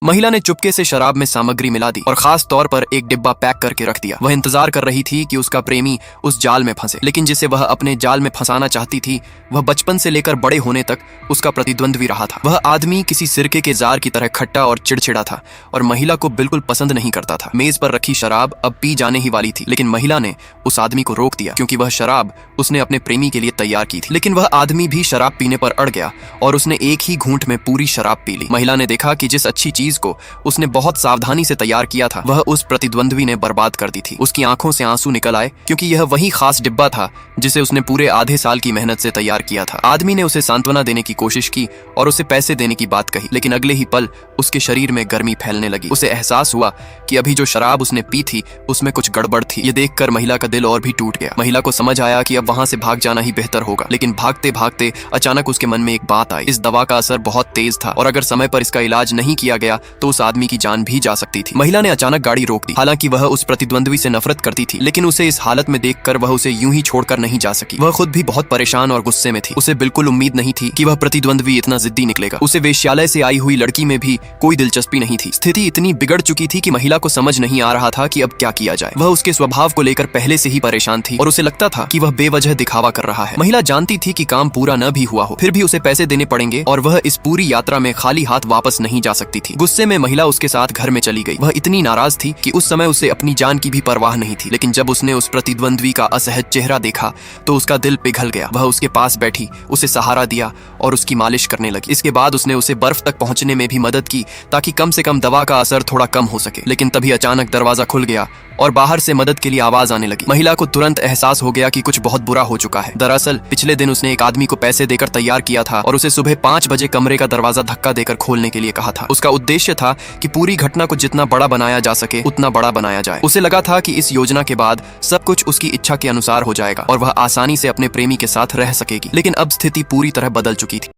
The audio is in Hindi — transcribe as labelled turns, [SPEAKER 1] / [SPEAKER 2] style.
[SPEAKER 1] महिला ने चुपके से शराब में सामग्री मिला दी और खास तौर पर एक डिब्बा पैक करके रख दिया। वह इंतजार कर रही थी कि उसका प्रेमी उस जाल में फंसे, लेकिन जिसे वह अपने जाल में फंसाना चाहती थी वह बचपन से लेकर बड़े होने तक उसका प्रतिद्वंद्वी रहा था। वह आदमी किसी सिरके के जार की तरह खट्टा और चिड़चिड़ा था और महिला को बिल्कुल पसंद नहीं करता था। मेज पर रखी शराब अब पी जाने ही वाली थी, लेकिन महिला ने उस आदमी को रोक दिया क्योंकि वह शराब उसने अपने प्रेमी के लिए तैयार की थी। लेकिन वह आदमी भी शराब पीने पर अड़ गया और उसने एक ही घूंट में पूरी शराब पी ली। महिला ने देखा कि जिस अच्छी चीज को उसने बहुत सावधानी से तैयार किया था वह उस प्रतिद्वंद्वी ने बर्बाद कर दी थी। उसकी आंखों से आंसू निकल आए क्योंकि यह वही खास डिब्बा था जिसे उसने पूरे आधे साल की मेहनत से तैयार किया था। आदमी ने उसे सांत्वना देने की कोशिश की और उसे पैसे देने की बात कही, लेकिन अगले ही पल उसके शरीर में गर्मी फैलने लगी। उसे एहसास हुआ कि अभी जो शराब उसने पी थी उसमें कुछ गड़बड़ थी। ये देखकर महिला का दिल और भी टूट गया। महिला को समझ आया कि अब वहां से भाग जाना ही बेहतर होगा, लेकिन भागते भागते अचानक उसके मन में एक बात आई। इस दवा का असर बहुत तेज था और अगर समय पर इसका इलाज नहीं किया गया तो उस आदमी की जान भी जा सकती थी। महिला ने अचानक गाड़ी रोक दी। हालांकि वह उस प्रतिद्वंद्वी से नफरत करती थी, लेकिन उसे इस हालत में देखकर वह उसे यूं ही छोड़कर नहीं जा सकी। वह खुद भी बहुत परेशान और गुस्से में थी। उसे बिल्कुल उम्मीद नहीं थी कि वह प्रतिद्वंद्वी इतना जिद्दी निकलेगा। उसे वेश्यालय से आई हुई लड़की में भी कोई दिलचस्पी नहीं थी। स्थिति इतनी बिगड़ चुकी थी कि महिला को समझ नहीं आ रहा था कि अब क्या किया जाए। वह उसके स्वभाव को लेकर पहले से ही परेशान थी और उसे लगता था कि वह बेवजह दिखावा कर रहा है। महिला जानती थी कि काम पूरा न भी हुआ हो, फिर भी उसे पैसे देने पड़ेंगे और वह इस पूरी यात्रा में खाली हाथ वापस नहीं जा सकती थी। गुस्से में महिला उसके साथ घर में चली गई। वह इतनी नाराज थी कि उस समय उसे अपनी जान की भी परवाह नहीं थी, लेकिन जब उसने उस प्रतिद्वंद्वी का असहज चेहरा देखा तो उसका दिल पिघल गया। वह उसके पास बैठी, उसे सहारा दिया और उसकी मालिश करने लगी। इसके बाद उसने उसे बर्फ तक पहुंचने में भी मदद की ताकि कम से कम दवा का असर थोड़ा कम हो सके। लेकिन तभी अचानक दरवाजा खुल गया और बाहर से मदद के लिए आवाज आने लगी। महिला को तुरंत एहसास हो गया कि कुछ बहुत बुरा हो चुका है। दरअसल पिछले दिन उसने एक आदमी को पैसे देकर तैयार किया था और उसे सुबह 5 बजे कमरे का दरवाजा धक्का देकर खोलने के लिए कहा था। उसका उद्देश्य था कि पूरी घटना को जितना बड़ा बनाया जा सके उतना बड़ा बनाया जाए। उसे लगा था कि इस योजना के बाद सब कुछ उसकी इच्छा के अनुसार हो जाएगा और वह आसानी से अपने प्रेमी के साथ रह सकेगी। लेकिन अब स्थिति पूरी तरह बदल चुकी थी।